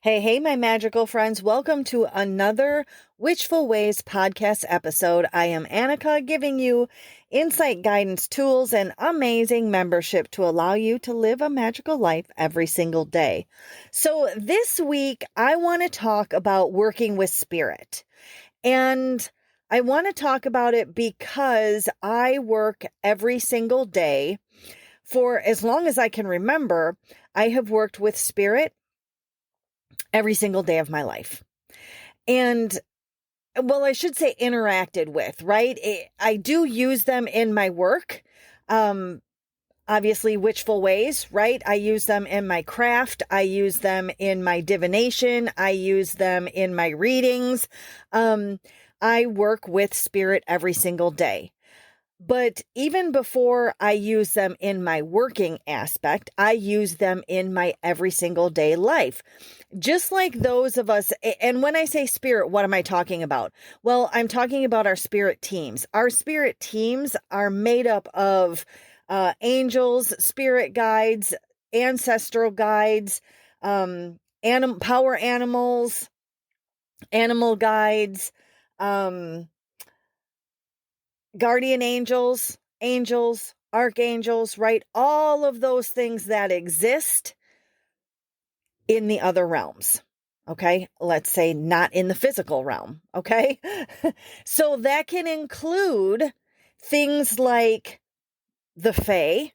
Hey, my magical friends. Welcome to another Witchful Ways podcast episode. I am Annika, giving you insight, guidance, tools, and amazing membership to allow you to live a magical life every single day. So this week, I want to talk about working with spirit. And I want to talk about it because I work every single day. For as long as I can remember, I have worked with spirit every single day of my life. And well, I should say interacted with, right? I do use them in my work. Obviously Witchful Ways, right? I use them in my craft. I use them in my divination. I use them in my readings. I work with spirit every single day. But even before I use them in my working aspect, I use them in my every single day life. Just like those of us, and when I say spirit, what am I talking about? Well, I'm talking about our spirit teams. Our spirit teams are made up of angels, spirit guides, ancestral guides, power animals, animal guides, guardian angels, archangels, right? All of those things that exist in the other realms. Okay. Let's say not in the physical realm. Okay. So that can include things like the Fae.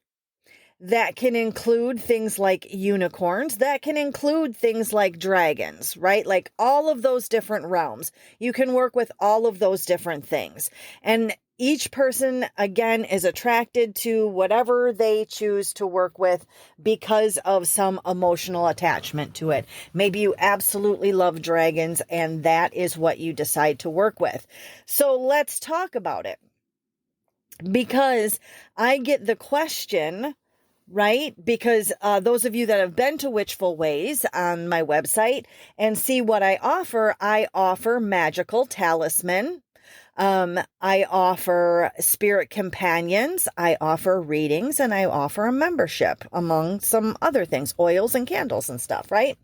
That can include things like unicorns. That can include things like dragons, right? Like all of those different realms. You can work with all of those different things. And each person, again, is attracted to whatever they choose to work with because of some emotional attachment to it. Maybe you absolutely love dragons and that is what you decide to work with. So let's talk about it. Because I get the question, right? Because those of you that have been to Witchful Ways on my website and see what I offer magical talisman. I offer spirit companions. I offer readings, and I offer a membership, among some other things, oils and candles and stuff, right?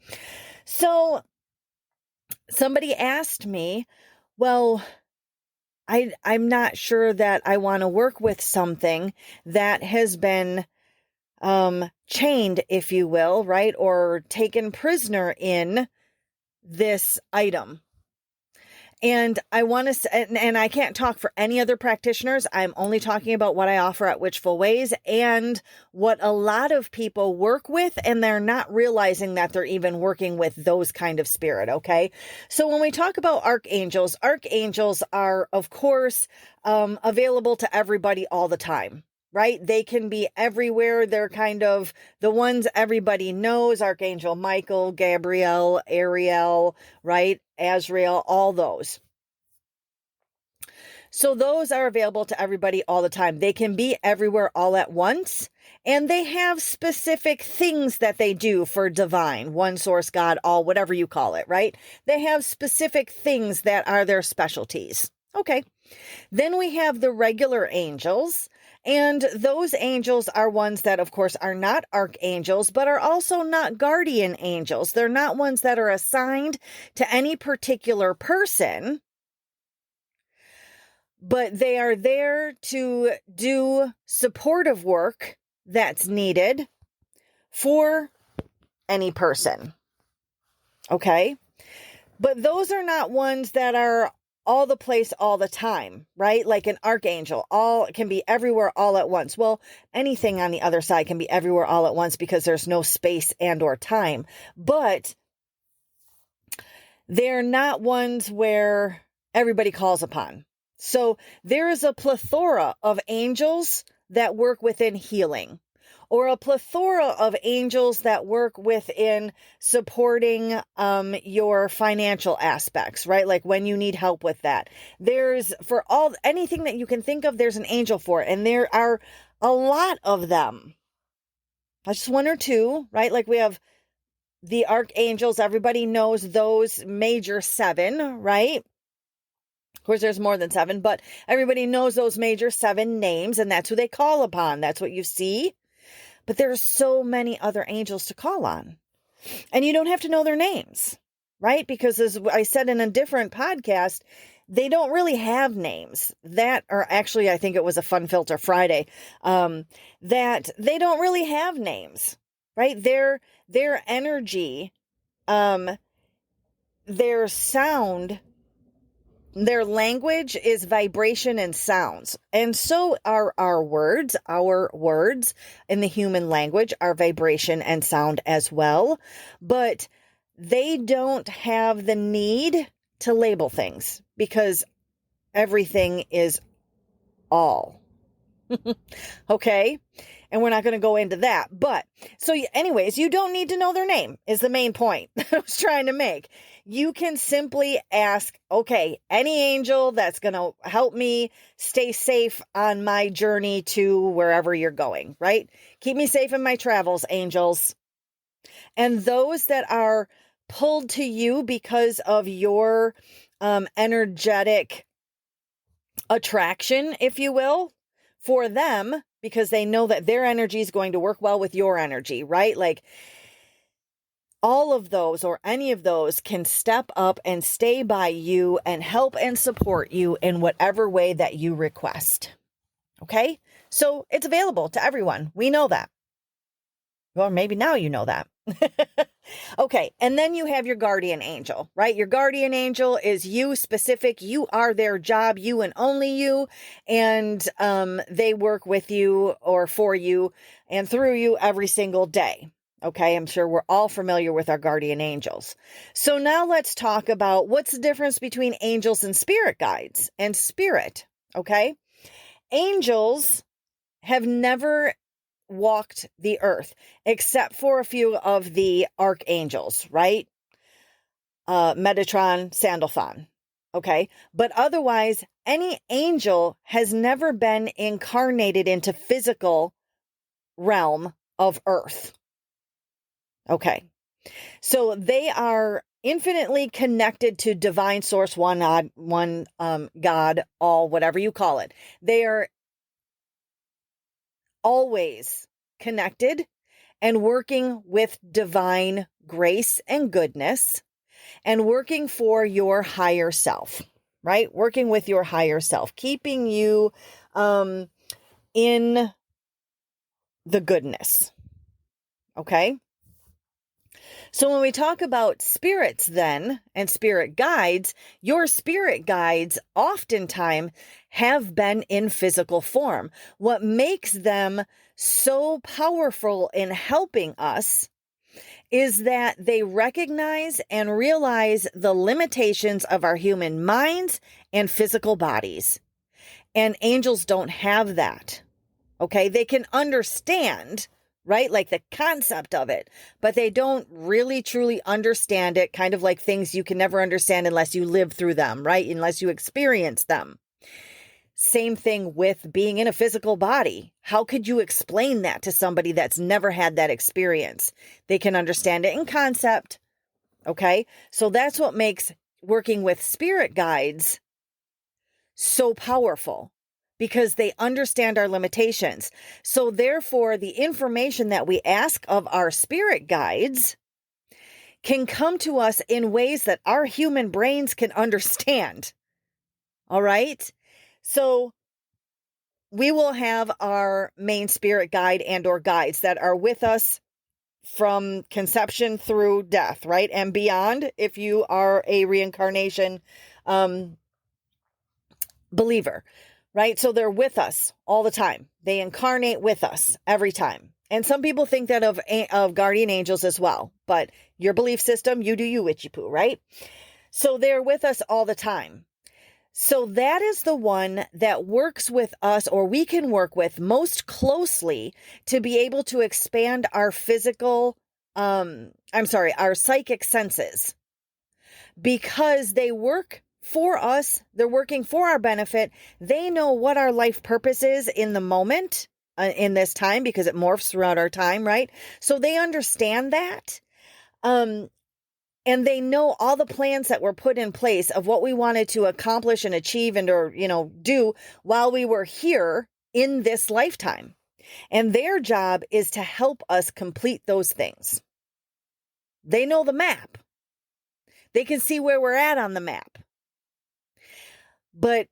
So somebody asked me, well, I'm not sure that I want to work with something that has been chained, if you will, right? Or taken prisoner in this item. And I want to, and I can't talk for any other practitioners. I'm only talking about what I offer at Witchful Ways and what a lot of people work with, and they're not realizing that they're even working with those kind of spirit. Okay. So when we talk about archangels are, of course, available to everybody all the time. Right? They can be everywhere. They're kind of the ones everybody knows: Archangel Michael, Gabriel, Ariel, right? Azrael, all those. So those are available to everybody all the time. They can be everywhere all at once, and they have specific things that they do for divine, one source, God, all, whatever you call it, right? They have specific things that are their specialties. Okay. Then we have the regular angels. And those angels are ones that, of course, are not archangels, but are also not guardian angels. They're not ones that are assigned to any particular person, but they are there to do supportive work that's needed for any person. Okay? But those are not ones that are all the place all the time, right? Like an archangel, all can be everywhere all at once. Well, anything on the other side can be everywhere all at once because there's no space and or time, but they're not ones where everybody calls upon. So there is a plethora of angels that work within healing, or a plethora of angels that work within supporting your financial aspects, right? Like when you need help with that. There's, for all anything that you can think of, there's an angel for it. And there are a lot of them. Not just one or two, right? Like we have the archangels. Everybody knows those major 7, right? Of course, there's more than 7, but everybody knows those major 7 names, and that's who they call upon. That's what you see. But there's so many other angels to call on. And you don't have to know their names, right? Because as I said in a different podcast, they don't really have names. That, or actually, I think it was a Fun Filter Friday, that they don't really have names, right? Their energy, their sound, their language is vibration and sounds. And so are our words. Our words in the human language are vibration and sound as well. But they don't have the need to label things because everything is all. Okay? And we're not going to go into that. But so anyways, you don't need to know their name is the main point I was trying to make. You can simply ask, okay, any angel that's going to help me stay safe on my journey to wherever you're going, right? Keep me safe in my travels, angels. And those that are pulled to you because of your energetic attraction, if you will, for them, because they know that their energy is going to work well with your energy, right? Like all of those or any of those can step up and stay by you and help and support you in whatever way that you request. Okay? So it's available to everyone. We know that. Well, maybe now you know that. Okay. And then you have your guardian angel, right? Your guardian angel is you specific. You are their job, you and only you. And they work with you or for you and through you every single day. Okay. I'm sure we're all familiar with our guardian angels. So now let's talk about what's the difference between angels and spirit guides and spirit. Okay. Angels have never walked the earth except for a few of the archangels, right? Metatron, Sandalphon. Okay. But otherwise, any angel has never been incarnated into physical realm of earth. Okay. So they are infinitely connected to divine source, one God, all, whatever you call it. They are always connected and working with divine grace and goodness and working for your higher self, right? Working with your higher self, keeping you in the goodness. Okay. So when we talk about spirits then and spirit guides, your spirit guides oftentimes have been in physical form. What makes them so powerful in helping us is that they recognize and realize the limitations of our human minds and physical bodies. And angels don't have that. Okay, they can understand, right? Like the concept of it, but they don't really truly understand it, kind of like things you can never understand unless you live through them, right? Unless you experience them. Same thing with being in a physical body. How could you explain that to somebody that's never had that experience? They can understand it in concept. Okay, so that's what makes working with spirit guides so powerful, because they understand our limitations. So therefore, the information that we ask of our spirit guides can come to us in ways that our human brains can understand. All right. So we will have our main spirit guide and or guides that are with us from conception through death, right? And beyond, if you are a reincarnation believer, right? So they're with us all the time. They incarnate with us every time. And some people think that of guardian angels as well, but your belief system, you do you, witchy poo, right? So they're with us all the time. So that is the one that works with us, or we can work with most closely to be able to expand our our psychic senses, because they work for us. They're working for our benefit. They know what our life purpose is in the moment, in this time, because it morphs throughout our time, right? So they understand that. And they know all the plans that were put in place of what we wanted to accomplish and achieve and, or, do while we were here in this lifetime. And their job is to help us complete those things. They know the map. They can see where we're at on the map. But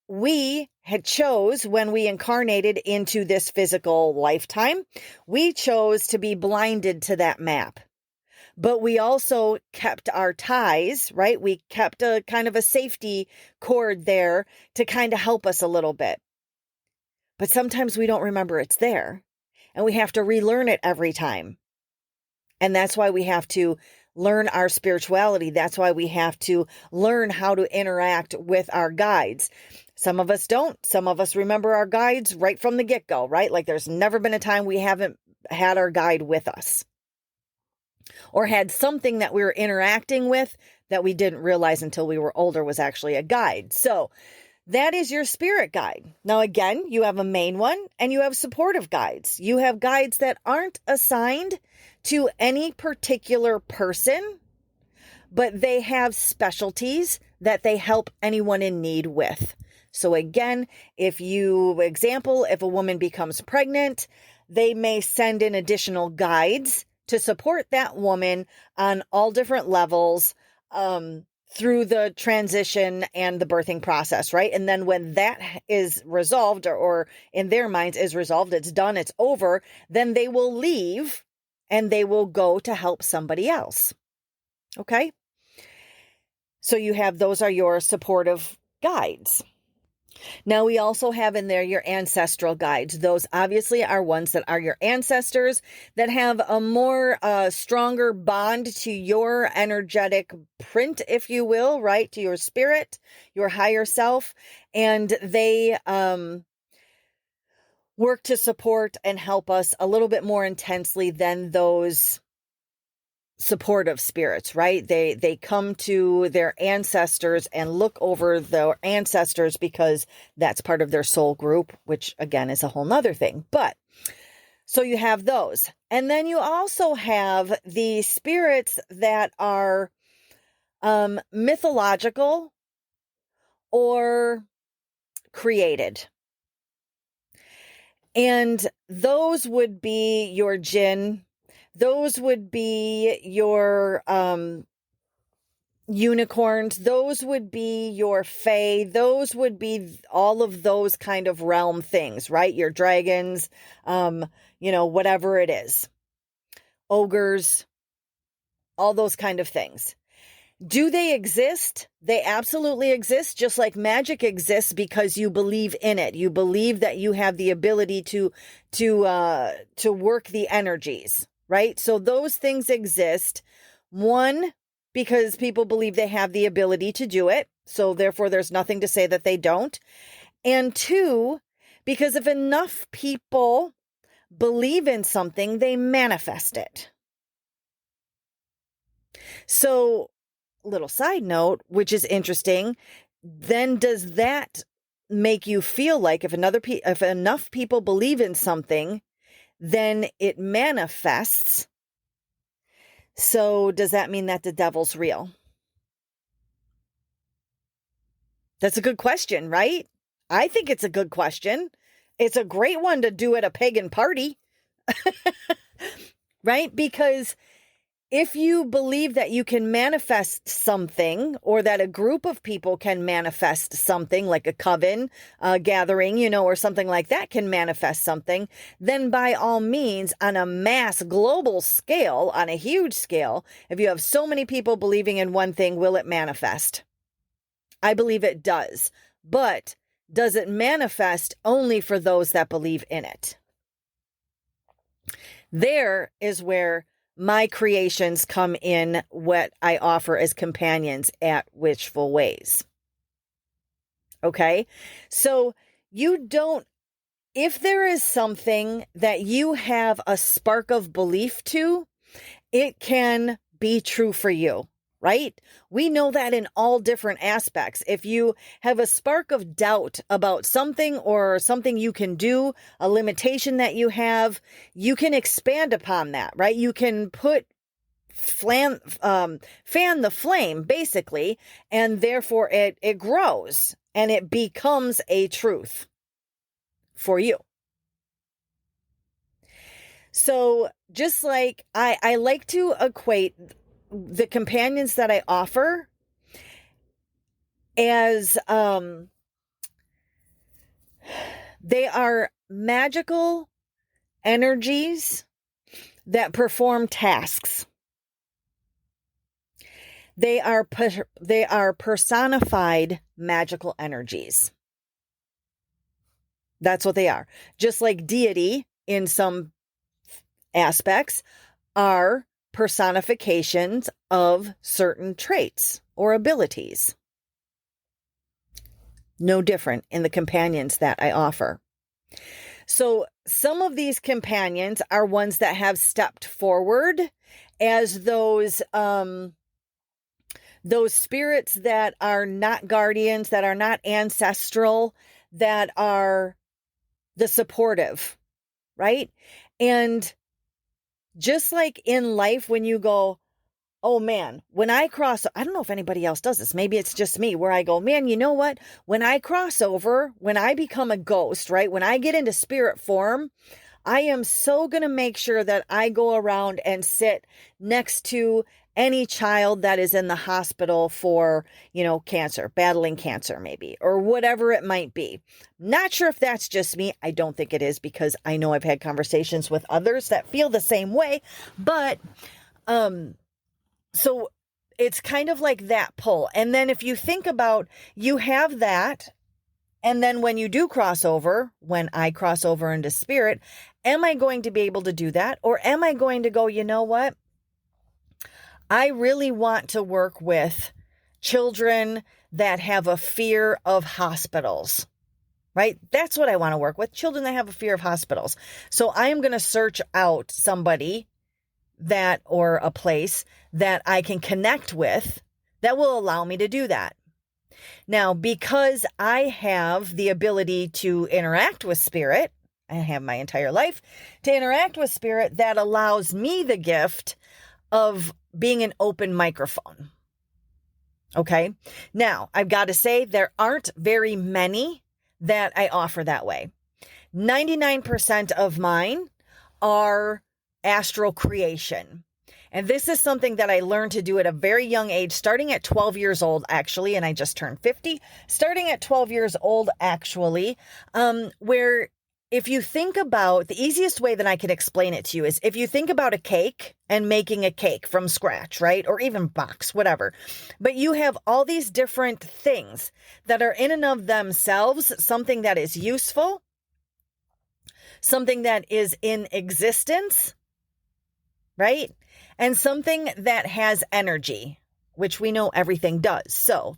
we had chose, when we incarnated into this physical lifetime, we chose to be blinded to that map. But we also kept our ties, right? We kept a kind of a safety cord there to kind of help us a little bit. But sometimes we don't remember it's there, and we have to relearn it every time. And that's why we have to learn our spirituality. That's why we have to learn how to interact with our guides. Some of us don't. Some of us remember our guides right from the get-go, right? Like there's never been a time we haven't had our guide with us, or had something that we were interacting with that we didn't realize until we were older was actually a guide. So that is your spirit guide. Now, again, you have a main one and you have supportive guides. You have guides that aren't assigned to any particular person, but they have specialties that they help anyone in need with. So again, if a woman becomes pregnant, they may send in additional guides to support that woman on all different levels, through the transition and the birthing process, right? And then when that is resolved, or in their minds is resolved, it's done, it's over, then they will leave and they will go to help somebody else. Okay? So those are your supportive guides. Now, we also have in there your ancestral guides. Those obviously are ones that are your ancestors that have a more stronger bond to your energetic print, if you will, right? To your spirit, your higher self. And they work to support and help us a little bit more intensely than those supportive spirits, right? They come to their ancestors and look over their ancestors because that's part of their soul group, which again is a whole nother thing. But so you have those. And then you also have the spirits that are mythological or created. And those would be your jinn. Those would be your unicorns. Those would be your fae. Those would be all of those kind of realm things, right? Your dragons, whatever it is. Ogres, all those kind of things. Do they exist? They absolutely exist, just like magic exists because you believe in it. You believe that you have the ability to work the energies, right? So those things exist. One, because people believe they have the ability to do it. So therefore, there's nothing to say that they don't. And two, because if enough people believe in something, they manifest it. So, little side note, which is interesting, then does that make you feel like if enough people believe in something, then it manifests? So does that mean that the devil's real? That's a good question, right? I think it's a good question. It's a great one to do at a pagan party, right? Because if you believe that you can manifest something, or that a group of people can manifest something, like a coven gathering, or something like that can manifest something, then by all means, on a mass global scale, on a huge scale, if you have so many people believing in one thing, will it manifest? I believe it does. But does it manifest only for those that believe in it? There is where my creations come in, what I offer as companions at Witchful Ways. Okay? So if there is something that you have a spark of belief to, it can be true for you, right? We know that in all different aspects. If you have a spark of doubt about something, or something you can do, a limitation that you have, you can expand upon that, right? You can fan the flame, basically, and therefore it grows and it becomes a truth for you. So just like I like to equate the companions that I offer as, they are magical energies that perform tasks. They are personified magical energies. That's what they are. Just like deity in some aspects are personifications of certain traits or abilities. No different in the companions that I offer. So some of these companions are ones that have stepped forward as those spirits that are not guardians, that are not ancestral, that are the supportive, right? And just like in life, when you go, oh man, when I cross, I don't know if anybody else does this. Maybe it's just me where I go, man, you know what? When I cross over, when I become a ghost, right? When I get into spirit form, I am so going to make sure that I go around and sit next to any child that is in the hospital for, cancer, battling cancer maybe, or whatever it might be. Not sure if that's just me. I don't think it is, because I know I've had conversations with others that feel the same way, but, so it's kind of like that pull. And then if you think about, you have that, and then when you do cross over, when I cross over into spirit, am I going to be able to do that? Or am I going to go, you know what? I really want to work with children that have a fear of hospitals, right? That's what I want to work with, children that have a fear of hospitals. So I am going to search out somebody or a place that I can connect with that will allow me to do that. Now, because I have the ability to interact with spirit, I have my entire life to interact with spirit, that allows me the gift of being an open microphone. Okay. Now, I've got to say, there aren't very many that I offer that way. 99% of mine are astral creation. And this is something that I learned to do at a very young age, starting at 12 years old, actually, and I just turned 50, starting at 12 years old, actually, where if you think about, the easiest way that I can explain it to you is if you think about a cake and making a cake from scratch, right? Or even box, whatever. But you have all these different things that are in and of themselves, something that is useful, something that is in existence, right? And something that has energy, which we know everything does. So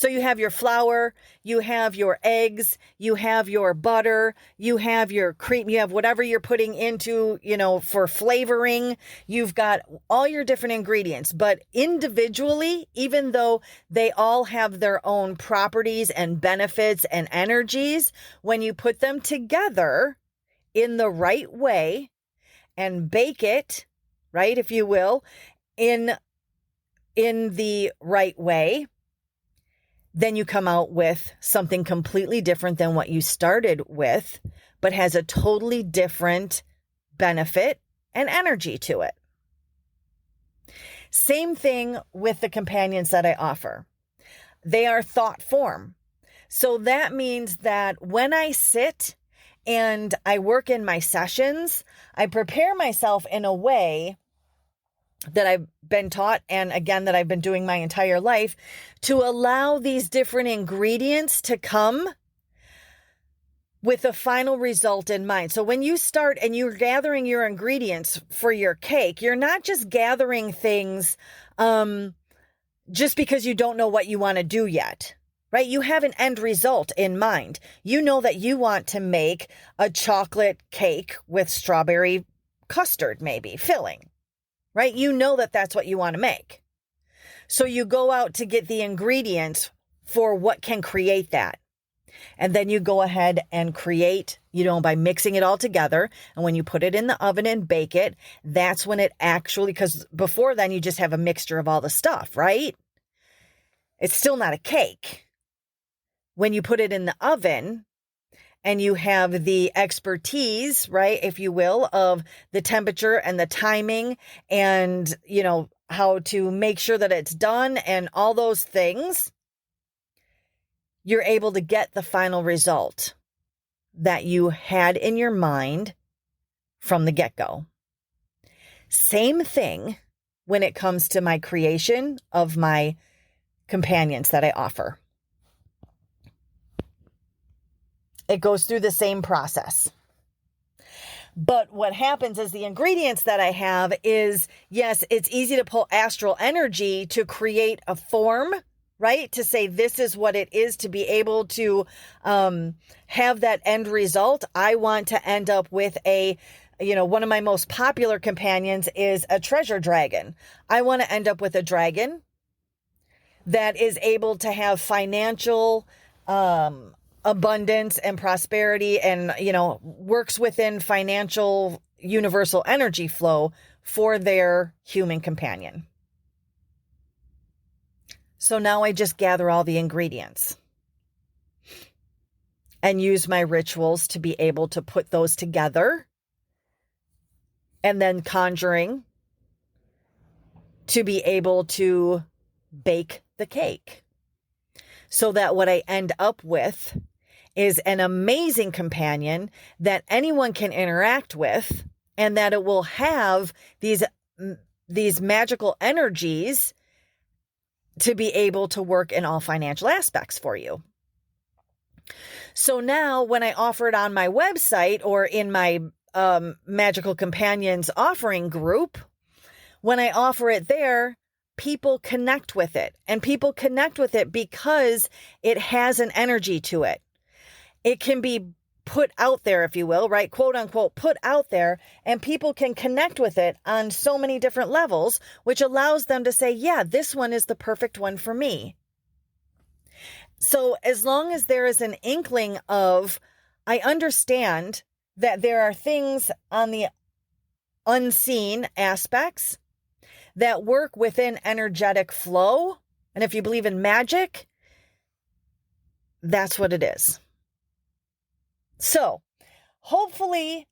you have your flour, you have your eggs, you have your butter, you have your cream, you have whatever you're putting into, for flavoring. You've got all your different ingredients, but individually, even though they all have their own properties and benefits and energies, when you put them together in the right way and bake it, right, if you will, in the right way, then you come out with something completely different than what you started with, but has a totally different benefit and energy to it. Same thing with the companions that I offer. They are thought form. So that means that when I sit and I work in my sessions, I prepare myself in a way that I've been taught, and again, that I've been doing my entire life, to allow these different ingredients to come with a final result in mind. So when you start and you're gathering your ingredients for your cake, you're not just gathering things just because you don't know what you want to do yet, right? You have an end result in mind. You know that you want to make a chocolate cake with strawberry custard, maybe filling. Right? You know that that's what you want to make. So you go out to get the ingredients for what can create that. And then you go ahead and create, by mixing it all together. And when you put it in the oven and bake it, that's when it actually, because before then you just have a mixture of all the stuff, right? It's still not a cake. When you put it in the oven, and you have the expertise, right, if you will, of the temperature and the timing and, how to make sure that it's done and all those things, you're able to get the final result that you had in your mind from the get-go. Same thing when it comes to my creation of my companions that I offer. It goes through the same process. But what happens is the ingredients that I have is, yes, it's easy to pull astral energy to create a form, right? To say this is what it is, to be able to have that end result. I want to end up with one of my most popular companions is a treasure dragon. I want to end up with a dragon that is able to have financial abundance and prosperity and, works within financial universal energy flow for their human companion. So now I just gather all the ingredients and use my rituals to be able to put those together, and then conjuring to be able to bake the cake, so that what I end up with is an amazing companion that anyone can interact with, and that it will have these magical energies to be able to work in all financial aspects for you. So now when I offer it on my website or in my Magical Companions offering group, when I offer it there, people connect with it. And people connect with it because it has an energy to it. It can be put out there, if you will, right? Quote unquote, put out there, and people can connect with it on so many different levels, which allows them to say, yeah, this one is the perfect one for me. So as long as there is an inkling of, I understand that there are things on the unseen aspects that work within energetic flow. And if you believe in magic, that's what it is. So hopefully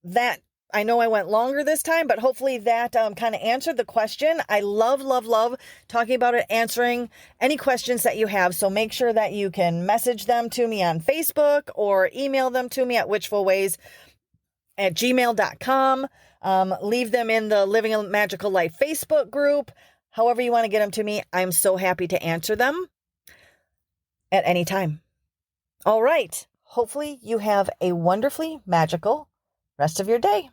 that, I know I went longer this time, but hopefully that kind of answered the question. I love talking about it, answering any questions that you have. So make sure that you can message them to me on Facebook or email them to me at witchfulways@gmail.com. Leave them in the Living a Magical Life Facebook group. However you want to get them to me, I'm so happy to answer them at any time. All right. Hopefully you have a wonderfully magical rest of your day.